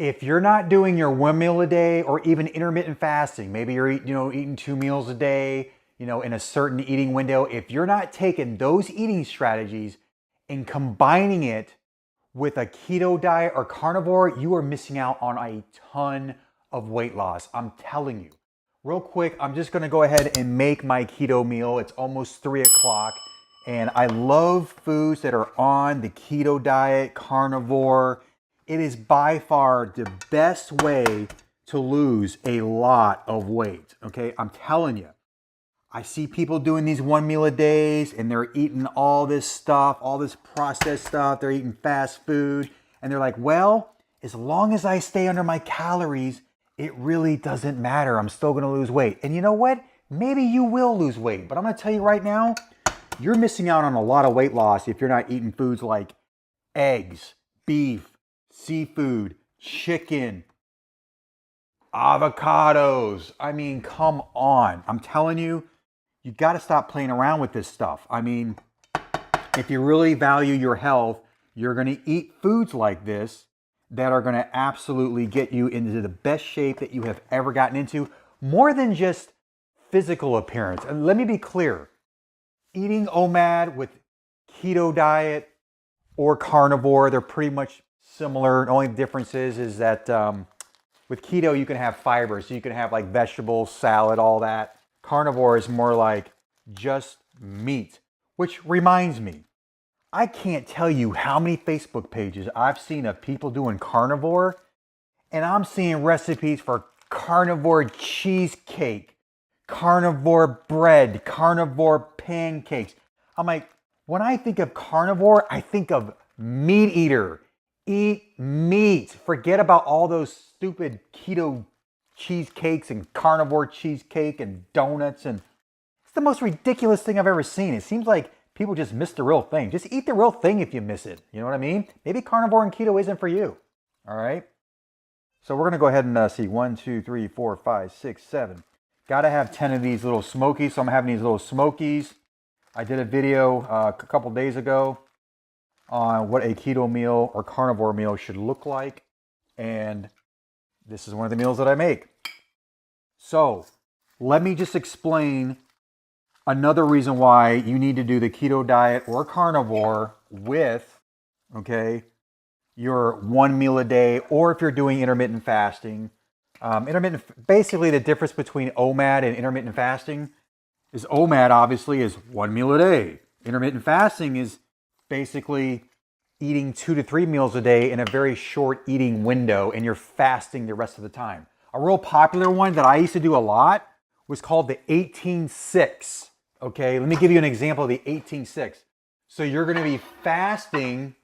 If you're not doing your one meal a day or even intermittent fasting, maybe you're eating 2 meals a day, in a certain eating window. If you're not taking those eating strategies and combining it with a keto diet or carnivore, you are missing out on a ton of weight loss. I'm telling you. Real quick, I'm just gonna go ahead and make my keto meal. It's almost 3 o'clock, and I love foods that are on the keto diet, carnivore. It is by far the best way to lose a lot of weight, okay? I'm telling you. I see people doing these 1 meal a days and they're eating all this stuff, all this processed stuff. They're eating fast food and they're like, well, as long as I stay under my calories, it really doesn't matter. I'm still gonna lose weight. And you know what? Maybe you will lose weight, but I'm gonna tell you right now, you're missing out on a lot of weight loss if you're not eating foods like eggs, beef, seafood, chicken, avocados. I mean, come on. I'm telling you, you got to stop playing around with this stuff. I mean, if you really value your health, you're going to eat foods like this that are going to absolutely get you into the best shape that you have ever gotten into, more than just physical appearance. And let me be clear, eating OMAD with keto diet or carnivore, they're pretty much similar. The only difference is that with keto, you can have fiber. So you can have like vegetables, salad, all that. Carnivore is more like just meat, which reminds me, I can't tell you how many Facebook pages I've seen of people doing carnivore, and I'm seeing recipes for carnivore cheesecake, carnivore bread, carnivore pancakes. I'm like, when I think of carnivore, I think of meat eater. Eat meat. Forget about all those stupid keto cheesecakes and carnivore cheesecake and donuts, and it's the most ridiculous thing I've ever seen. It seems like people just miss the real thing. Just eat the real thing if you miss it. You know what I mean? Maybe carnivore and keto isn't for you. All right. So we're gonna go ahead and see 1, 2, 3, 4, 5, 6, 7. Got to have 10 of these little smokies. So I'm having these little smokies. I did a video a couple days ago on what a keto meal or carnivore meal should look like, and this is one of the meals that I make. So let me just explain another reason why you need to do the keto diet or carnivore with, okay, your 1 meal a day, or if you're doing intermittent fasting. Basically the difference between OMAD and intermittent fasting is OMAD obviously is 1 meal a day. Intermittent fasting is basically eating 2 to 3 meals a day in a very short eating window, and you're fasting the rest of the time. A real popular one that I used to do a lot was called the 18-6. Okay, let me give you an example of the 18-6. So you're gonna be fasting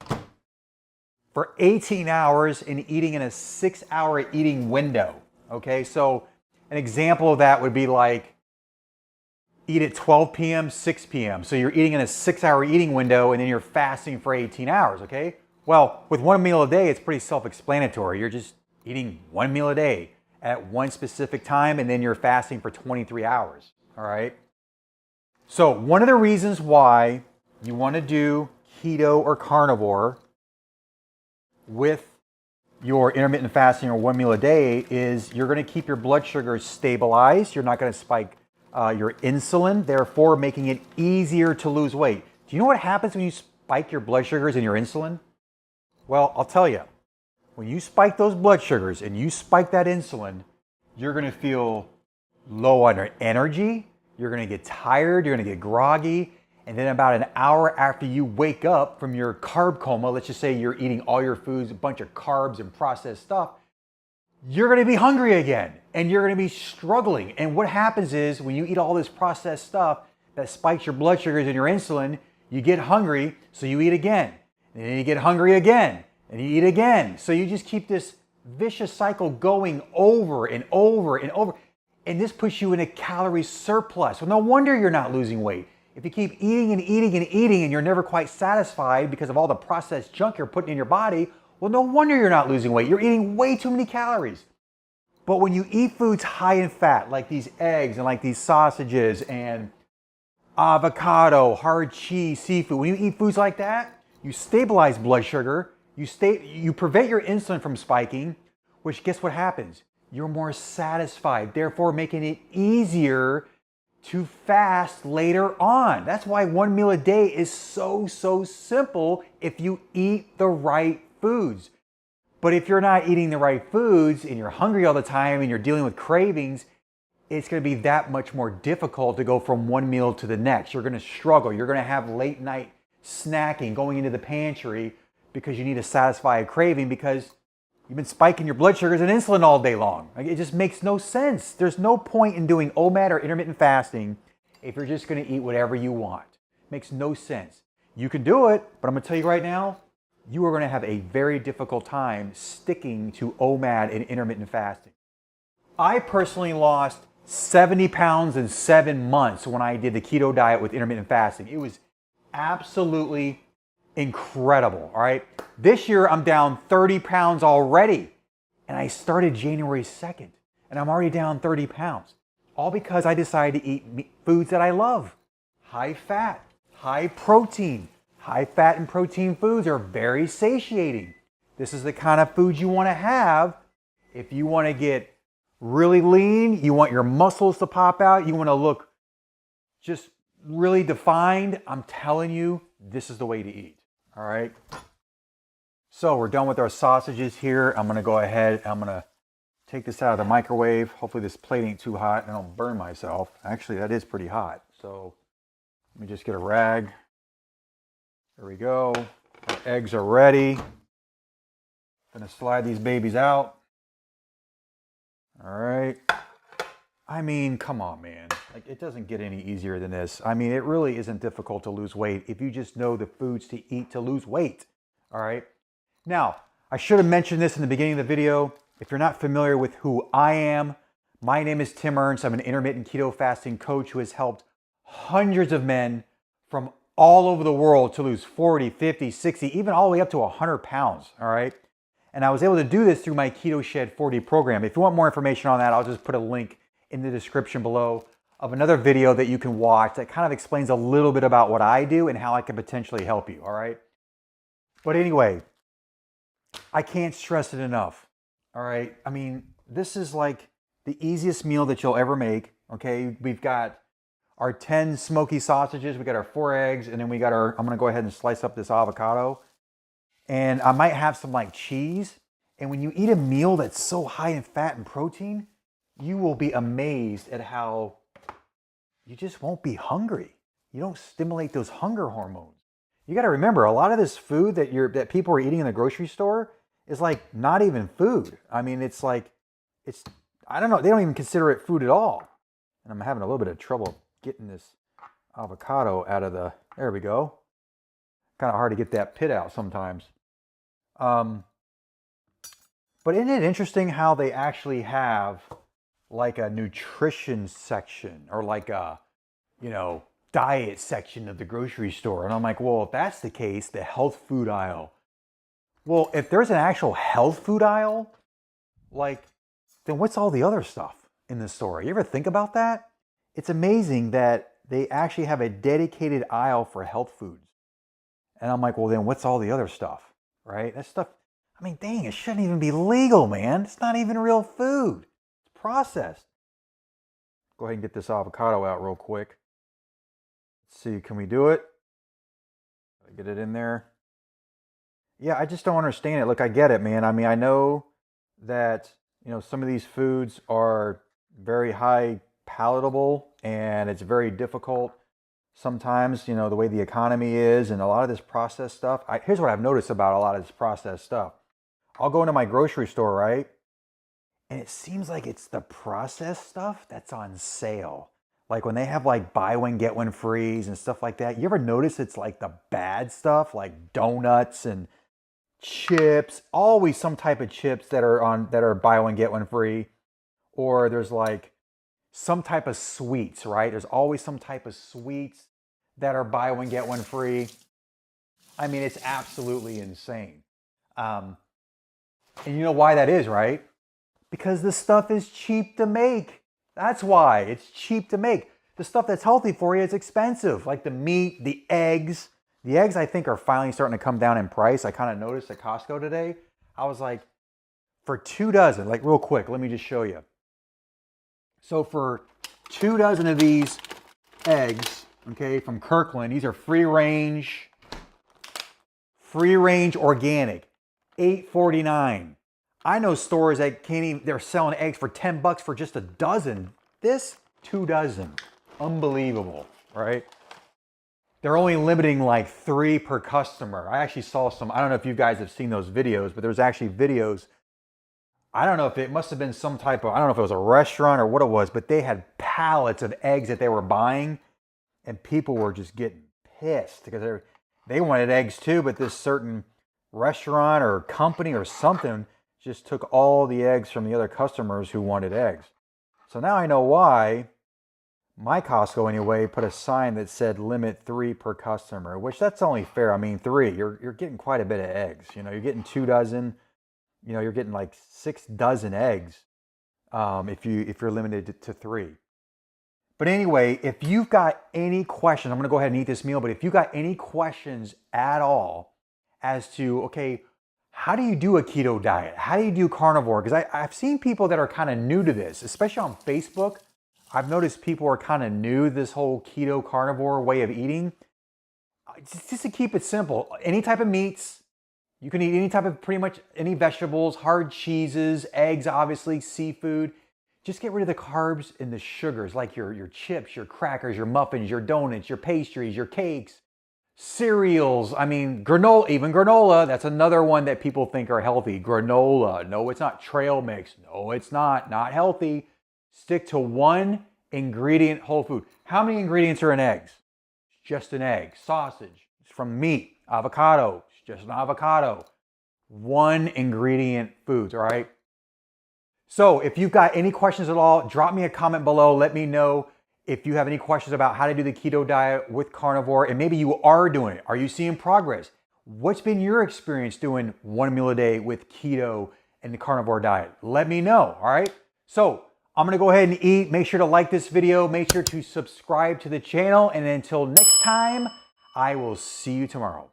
for 18 hours and eating in a 6-hour eating window. Okay, so an example of that would be like eat at 12 p.m., 6 p.m. So you're eating in a 6-hour eating window and then you're fasting for 18 hours, okay? Well, with 1 meal a day, it's pretty self-explanatory. You're just eating 1 meal a day at one specific time and then you're fasting for 23 hours, all right? So one of the reasons why you want to do keto or carnivore with your intermittent fasting or 1 meal a day is you're going to keep your blood sugar stabilized. You're not going to spike your insulin, therefore making it easier to lose weight. Do you know what happens when you spike your blood sugars and your insulin? Well, I'll tell you. When you spike those blood sugars and you spike that insulin, you're going to feel low on energy. You're going to get tired. You're going to get groggy. And then about an hour after you wake up from your carb coma, let's just say you're eating all your foods, a bunch of carbs and processed stuff, you're going to be hungry again and you're going to be struggling. And what happens is when you eat all this processed stuff that spikes your blood sugars and your insulin, you get hungry, so you eat again. And then you get hungry again and you eat again. So you just keep this vicious cycle going over and over and over. And this puts you in a calorie surplus. Well, no wonder you're not losing weight. If you keep eating and eating and eating and you're never quite satisfied because of all the processed junk you're putting in your body, well, no wonder you're not losing weight. You're eating way too many calories. But when you eat foods high in fat, like these eggs and like these sausages and avocado, hard cheese, seafood, when you eat foods like that, you stabilize blood sugar, you prevent your insulin from spiking, which guess what happens? You're more satisfied, therefore making it easier to fast later on. That's why 1 meal a day is so simple if you eat the right foods. But if you're not eating the right foods and you're hungry all the time and you're dealing with cravings, it's going to be that much more difficult to go from one meal to the next. You're going to struggle. You're going to have late night snacking, going into the pantry because you need to satisfy a craving because you've been spiking your blood sugars and insulin all day long. Like, it just makes no sense. There's no point in doing OMAD or intermittent fasting if you're just going to eat whatever you want. It makes no sense. You can do it, but I'm going to tell you right now, you are going to have a very difficult time sticking to OMAD and intermittent fasting. I personally lost 70 pounds in 7 months when I did the keto diet with intermittent fasting. It was absolutely incredible, all right? This year, I'm down 30 pounds already, and I started January 2nd, and I'm already down 30 pounds, all because I decided to eat foods that I love. High fat, high protein. High fat and protein foods are very satiating. This is the kind of foods you want to have if you want to get really lean, you want your muscles to pop out, you want to look just really defined. I'm telling you, this is the way to eat. All right. So we're done with our sausages here. I'm going to go ahead. I'm going to take this out of the microwave. Hopefully this plate ain't too hot and I don't burn myself. Actually, that is pretty hot. So let me just get a rag. There we go. Our eggs are ready. Gonna slide these babies out. All right. I mean, come on, man. Like, it doesn't get any easier than this. I mean, it really isn't difficult to lose weight if you just know the foods to eat to lose weight. All right. Now, I should have mentioned this in the beginning of the video. If you're not familiar with who I am, my name is Tim Ernst. I'm an intermittent keto fasting coach who has helped hundreds of men from all over the world to lose 40, 50, 60, even all the way up to 100 pounds, all right? And I was able to do this through my Keto Shed 4D program. If you want more information on that, I'll just put a link in the description below of another video that you can watch that kind of explains a little bit about what I do and how I can potentially help you, all right? But anyway, I can't stress it enough, all right? I mean, this is like the easiest meal that you'll ever make, okay? We've got our 10 smoky sausages, we got our 4 eggs, and then we got our, I'm gonna go ahead and slice up this avocado. And I might have some like cheese. And when you eat a meal that's so high in fat and protein, you will be amazed at how you just won't be hungry. You don't stimulate those hunger hormones. You gotta remember, a lot of this food that people are eating in the grocery store is like not even food. I mean, it's like, I don't know, they don't even consider it food at all. And I'm having a little bit of trouble getting this avocado out of the, there we go. Kind of hard to get that pit out sometimes. But isn't it interesting how they actually have like a nutrition section or like a, you know, diet section of the grocery store? And I'm like, well, if that's the case, the health food aisle. Well, if there's an actual health food aisle, like, then what's all the other stuff in the store? You ever think about that? It's amazing that they actually have a dedicated aisle for health foods. And I'm like, well, then what's all the other stuff, right? That stuff, I mean, dang, it shouldn't even be legal, man. It's not even real food. It's processed. Go ahead and get this avocado out real quick. Let's see, can we do it? Get it in there. Yeah, I just don't understand it. Look, I get it, man. I mean, I know that, you know, some of these foods are very high palatable and it's very difficult sometimes, you know, the way the economy is and a lot of this processed stuff. Here's what I've noticed about a lot of this processed stuff. I'll go into my grocery store, right? And it seems like it's the processed stuff that's on sale. Like when they have like buy one, get one frees and stuff like that. You ever notice it's like the bad stuff, like donuts and chips, always some type of chips that are buy one, get one free. Or there's like some type of sweets, right? There's always some type of sweets that are buy one, get one free. I mean, it's absolutely insane. And you know why that is, right? Because the stuff is cheap to make. That's why it's cheap to make. The stuff that's healthy for you is expensive, like the meat, the eggs. The eggs, I think, are finally starting to come down in price. I kind of noticed at Costco today. I was like, For 2 dozen, like real quick, let me just show you. So for 2 dozen of these eggs, okay, from Kirkland, these are free range organic, $8.49. I know stores that can't even, they're selling eggs for $10 for just a dozen. This, 2 dozen. Unbelievable, right? They're only limiting like 3 per customer. I actually saw some, I don't know if you guys have seen those videos, but there's actually videos. I don't know if it must have been some type of, I don't know if it was a restaurant or what it was, but they had pallets of eggs that they were buying, and people were just getting pissed because they wanted eggs too, but this certain restaurant or company or something just took all the eggs from the other customers who wanted eggs. So now I know why my Costco anyway put a sign that said limit 3 per customer, which that's only fair. I mean, 3, you're getting quite a bit of eggs. You know, you're getting 2 dozen. You know, you're getting like 6 dozen eggs if you're limited to 3. But anyway, if you've got any questions, I'm going to go ahead and eat this meal. But if you've got any questions at all as to, okay, how do you do a keto diet? How do you do carnivore? Because I've seen people that are kind of new to this, especially on Facebook. I've noticed people are kind of new to this whole keto carnivore way of eating. Just to keep it simple, any type of meats. You can eat any type of, pretty much any vegetables, hard cheeses, eggs, obviously, seafood. Just get rid of the carbs and the sugars, like your chips, your crackers, your muffins, your donuts, your pastries, your cakes, cereals. I mean, granola, even granola. That's another one that people think are healthy. Granola. No, it's not. Trail mix. No, it's not. Not healthy. Stick to 1 ingredient whole food. How many ingredients are in eggs? Just an egg. Sausage. It's from meat. Avocado. Just an avocado. 1 ingredient foods, all right? So if you've got any questions at all, drop me a comment below. Let me know if you have any questions about how to do the keto diet with carnivore, and maybe you are doing it. Are you seeing progress? What's been your experience doing 1 meal a day with keto and the carnivore diet? Let me know, all right? So I'm gonna go ahead and eat. Make sure to like this video. Make sure to subscribe to the channel. And until next time, I will see you tomorrow.